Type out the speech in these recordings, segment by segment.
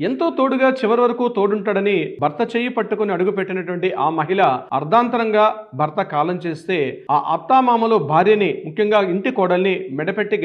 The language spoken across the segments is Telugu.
ఎంతో తోడుగా చివరి వరకు తోడుంటాడని భర్త చెయ్యి పట్టుకుని అడుగుపెట్టినటువంటి ఆ మహిళ అర్ధాంతరంగా భర్త కాలం చేస్తే ఆ అత్తామామలు భార్యని, ముఖ్యంగా ఇంటి కోడల్ని మెడపెట్టి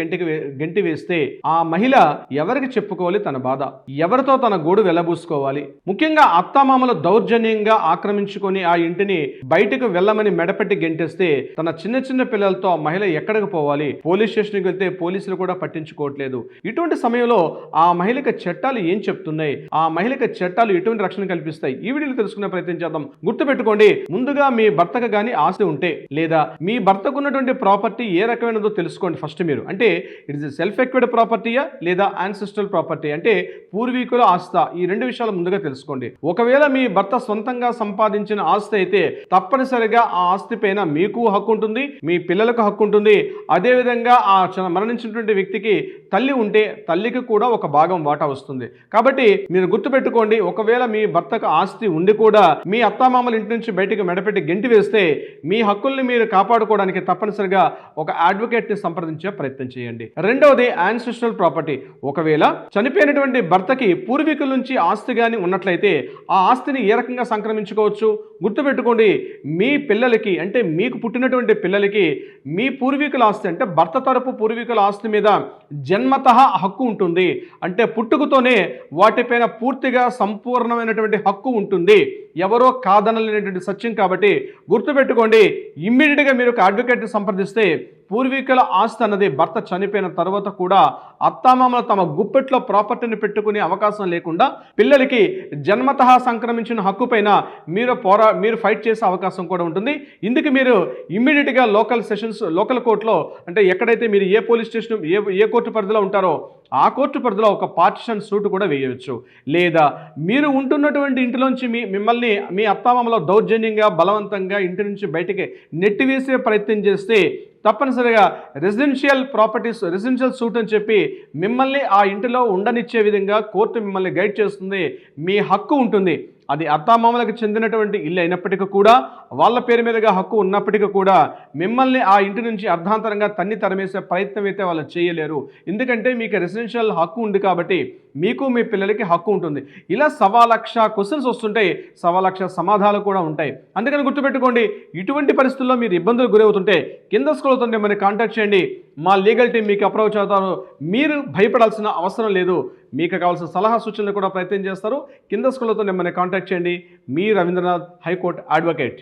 గెంటి వేస్తే ఆ మహిళ ఎవరికి చెప్పుకోవాలి తన బాధ? ఎవరితో తన గోడు వెళ్లబూసుకోవాలి? ముఖ్యంగా అత్తామామలు దౌర్జన్యంగా ఆక్రమించుకొని ఆ ఇంటిని బయటకు వెళ్ళమని మెడపెట్టి గెంటేస్తే తన చిన్న చిన్న పిల్లలతో ఆ మహిళ ఎక్కడికి పోవాలి? పోలీస్ స్టేషన్కి వెళ్తే పోలీసులు కూడా పట్టించుకోవట్లేదు. ఇటువంటి సమయంలో ఆ మహిళకి చట్టాలు ఏం చెప్తున్నాయి? ఆ మహిళకి చట్టాలు ఎటువంటి రక్షణ కల్పిస్తాయి? ఈ వీడియోలో తెలుసుకునే ప్రయత్నం చేద్దాం. గుర్తుపెట్టుకోండి, ముందుగా మీ భర్తకు గానీ ఆస్తి ఉంటే లేదా మీ భర్తకు ఉన్నటువంటి ప్రాపర్టీ ఏ రకమైనదో తెలుసుకోండి. ఫస్ట్ మీరు అంటే ఇట్ ఇస్ సెల్ఫ్ ఎక్విర్డ్ ప్రాపర్టీయా లేదా యాన్సిస్ట్రల్ ప్రాపర్టీ అంటే పూర్వీకుల ఆస్తి, ఈ రెండు విషయాలు ముందుగా తెలుసుకోండి. ఒకవేళ మీ భర్త సొంతంగా సంపాదించిన ఆస్తి అయితే తప్పనిసరిగా ఆ ఆస్తి పైన మీకు హక్కు ఉంటుంది, మీ పిల్లలకు హక్కు ఉంటుంది. అదేవిధంగా ఆ మరణించినటువంటి వ్యక్తికి తల్లి ఉంటే తల్లికి కూడా ఒక భాగం వాటా వస్తుంది. కాబట్టి మీరు గుర్తుపెట్టుకోండి, ఒకవేళ మీ భర్తకు ఆస్తి ఉండి కూడా మీ అత్తామామల ఇంటి నుంచి బయటకు మెడపెట్టి గెంటి వేస్తే మీ హక్కుల్ని మీరు కాపాడుకోవడానికి తప్పనిసరిగా ఒక అడ్వకేట్ ని సంప్రదించే ప్రయత్నం చేయండి. రెండవది యాన్సిస్ట్రల్ ప్రాపర్టీ. ఒకవేళ చనిపోయినటువంటి భర్తకి పూర్వీకుల నుంచి ఆస్తి గాని ఉన్నట్లయితే ఆ ఆస్తిని ఏ రకంగా సంక్రమించుకోవచ్చు? గుర్తుపెట్టుకోండి, మీ పిల్లలకి అంటే మీకు పుట్టినటువంటి పిల్లలకి మీ పూర్వీకుల ఆస్తి అంటే భర్త తరపు పూర్వీకుల ఆస్తి మీద జన్మతః హక్కు ఉంటుంది. అంటే పుట్టుకతోనే వాటిపైన పూర్తిగా సంపూర్ణమైనటువంటి హక్కు ఉంటుంది. ఎవరో కాదనలేనటువంటి సత్యం. కాబట్టి గుర్తుపెట్టుకోండి, ఇమ్మీడియట్గా మీరు ఒక అడ్వకేట్ని సంప్రదిస్తే పూర్వీకుల ఆస్తి అన్నది భర్త చనిపోయిన తర్వాత కూడా అత్తామామలు తమ గుప్పెట్లో ప్రాపర్టీని పెట్టుకునే అవకాశం లేకుండా పిల్లలకి జన్మతః సంక్రమించిన హక్కు పైన మీరు ఫైట్ చేసే అవకాశం కూడా ఉంటుంది. ఇందుకు మీరు ఇమ్మీడియట్గా లోకల్ కోర్టులో అంటే ఎక్కడైతే మీరు ఏ పోలీస్ స్టేషన్ ఏ కోర్టు పరిధిలో ఉంటారో ఆ కోర్టు పరిధిలో ఒక పార్టిషన్ సూట్ కూడా వేయవచ్చు. లేదా మీరు ఉంటున్నటువంటి ఇంటిలోంచి మిమ్మల్ని మీ అత్తామామలో దౌర్జన్యంగా బలవంతంగా ఇంటి నుంచి బయటికి నెట్టివేసే ప్రయత్నం చేస్తే తప్పనిసరిగా రెసిడెన్షియల్ సూట్ అని చెప్పి మిమ్మల్ని ఆ ఇంటిలో ఉండనిచ్చే విధంగా కోర్టు మిమ్మల్ని గైడ్ చేస్తుంది. మీ హక్కు ఉంటుంది. అది అత్తామామలకు చెందినటువంటి ఇల్లు అయినప్పటికీ కూడా, వాళ్ళ పేరు మీదుగా హక్కు ఉన్నప్పటికీ కూడా మిమ్మల్ని ఆ ఇంటి నుంచి అర్ధాంతరంగా తరిమేసే ప్రయత్నం అయితే వాళ్ళు చేయలేరు. ఎందుకంటే మీకు రెసిడెన్షియల్ హక్కు ఉంది కాబట్టి మీకు మీ పిల్లలకి హక్కు ఉంటుంది. ఇలా 1,00,000 క్వశ్చన్స్ వస్తుంటాయి, 1,00,000 సమాధానాలు కూడా ఉంటాయి. అందుకని గుర్తుపెట్టుకోండి, ఇటువంటి పరిస్థితుల్లో మీరు ఇబ్బందులు గురవుతుంటే కింద స్క్రోల్ అవుతుంటే మనని కాంటాక్ట్ చేయండి. మా లీగల్ టీం మీకు అప్రోచ్ అవుతారు. మీరు భయపడాల్సిన అవసరం లేదు. మీకు కావాల్సిన సలహా సూచనలు కూడా ప్రయత్నం చేస్తారు. కింద స్క్రోల్ అవుతుంటే మనని కాంటాక్ట్ చేయండి. మీ రవీంద్రనాథ్, హైకోర్టు అడ్వకేట్.